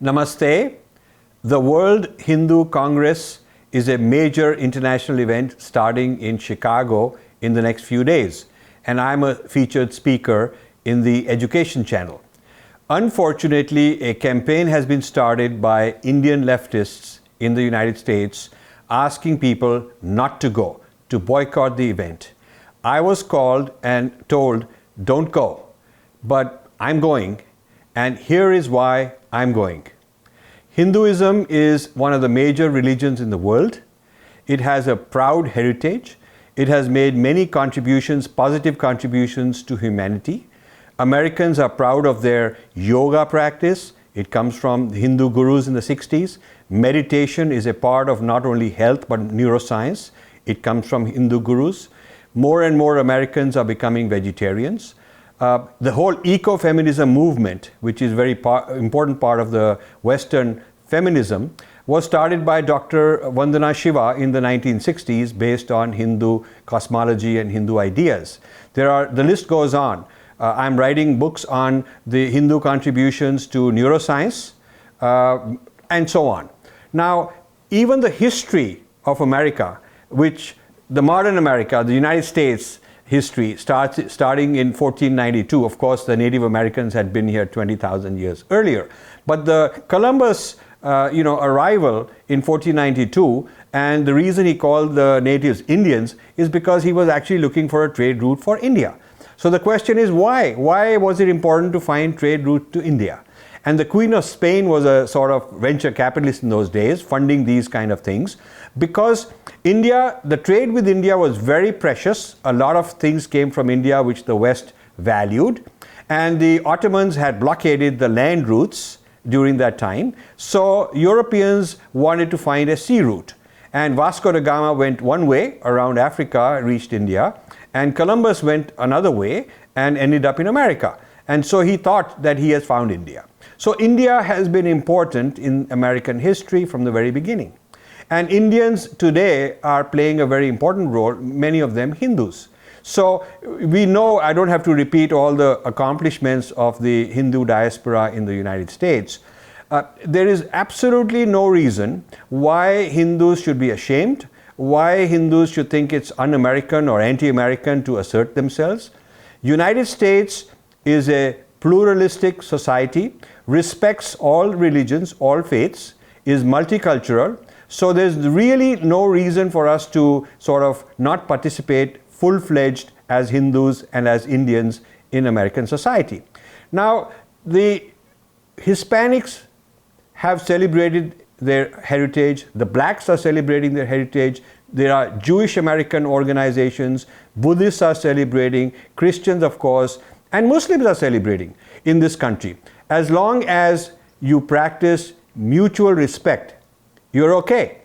Namaste. The World Hindu Congress is a major international event starting in Chicago in the next few days, and I'm a featured speaker in the education channel. Unfortunately, a campaign has been started by Indian leftists in the United States asking people not to go, to boycott the event. I was called and told, don't go, but I'm going, and here is why I'm going. Hinduism is one of the major religions in the world. It has a proud heritage. It has made many contributions, positive contributions to humanity. Americans are proud of their yoga practice. It comes from the Hindu gurus in the 60s. Meditation is a part of not only health but neuroscience. It comes from Hindu gurus. More and more Americans are becoming vegetarians. The whole ecofeminism movement, which is a very important part of the Western feminism, was started by Dr. Vandana Shiva in the 1960s based on Hindu cosmology and Hindu ideas. The list goes on. I'm writing books on the Hindu contributions to neuroscience and so on. Now, even the history of America, which the modern America, the United States, history starting in 1492. Of course, the Native Americans had been here 20,000 years earlier. But the Columbus arrival in 1492, and the reason he called the natives Indians is because he was actually looking for a trade route for India. So the question is why? Why was it important to find trade route to India? And the Queen of Spain was a sort of venture capitalist in those days, funding these kind of things. Because India, the trade with India was very precious. A lot of things came from India which the West valued. And the Ottomans had blockaded the land routes during that time. So Europeans wanted to find a sea route. And Vasco da Gama went one way around Africa, reached India. And Columbus went another way and ended up in America. And so he thought that he has found India. So India has been important in American history from the very beginning. And Indians today are playing a very important role, many of them Hindus. So we know, I don't have to repeat all the accomplishments of the Hindu diaspora in the United States. There is absolutely no reason why Hindus should be ashamed, why Hindus should think it's un-American or anti-American to assert themselves. United States is a pluralistic society, respects all religions, all faiths, is multicultural. So there's really no reason for us to sort of not participate full-fledged as Hindus and as Indians in American society. Now, the Hispanics have celebrated their heritage. The blacks are celebrating their heritage. There are Jewish American organizations. Buddhists are celebrating. Christians, of course, and Muslims are celebrating in this country. As long as you practice mutual respect, you're okay.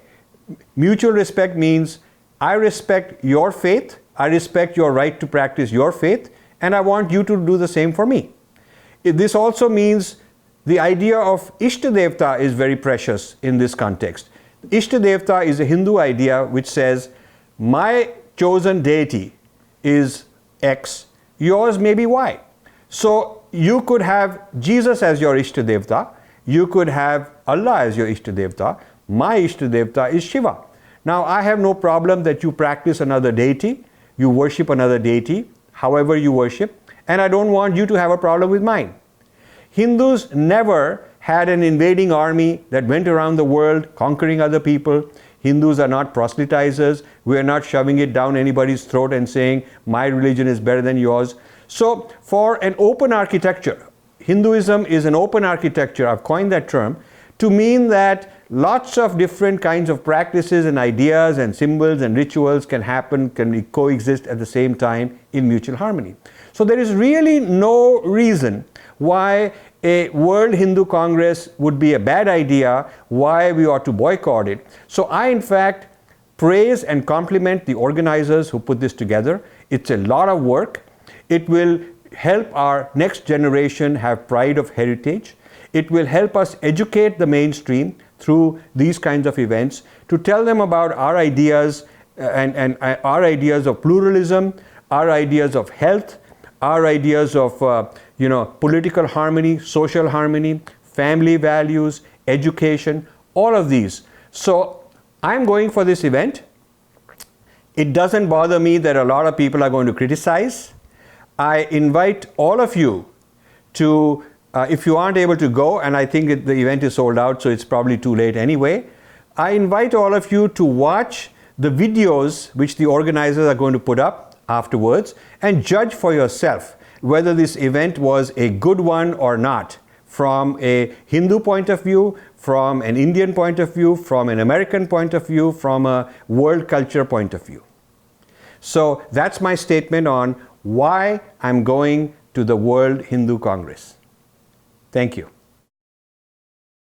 Mutual respect means I respect your faith, I respect your right to practice your faith, and I want you to do the same for me. This also means the idea of Ishtadevta is very precious in this context. Ishtadevta is a Hindu idea which says, my chosen deity is X, yours may be Y. So you could have Jesus as your Ishtadevta, you could have Allah as your Ishtadevta. My Ishtadevta is Shiva. Now I have no problem that you practice another deity, you worship another deity, however you worship, and I don't want you to have a problem with mine. Hindus never had an invading army that went around the world conquering other people. Hindus are not proselytizers. We are not shoving it down anybody's throat and saying, my religion is better than yours. So for an open architecture, Hinduism is an open architecture, I've coined that term, to mean that lots of different kinds of practices and ideas and symbols and rituals can happen, can coexist at the same time in mutual harmony. So there is really no reason why a World Hindu Congress would be a bad idea, why we ought to boycott it. So I, in fact, praise and compliment the organizers who put this together. It's a lot of work. It will help our next generation have pride of heritage. It will help us educate the mainstream through these kinds of events to tell them about our ideas and our ideas of pluralism, our ideas of health, our ideas of political harmony, social harmony, family values, education, all of these. So I'm going for this event. It doesn't bother me that a lot of people are going to criticize. I invite all of you to, if you aren't able to go, and I think the event is sold out, so it's probably too late anyway, I invite all of you to watch the videos which the organizers are going to put up afterwards and judge for yourself whether this event was a good one or not, from a Hindu point of view, from an Indian point of view, from an American point of view, from a world culture point of view. So that's my statement on why I'm going to the World Hindu Congress. Thank you.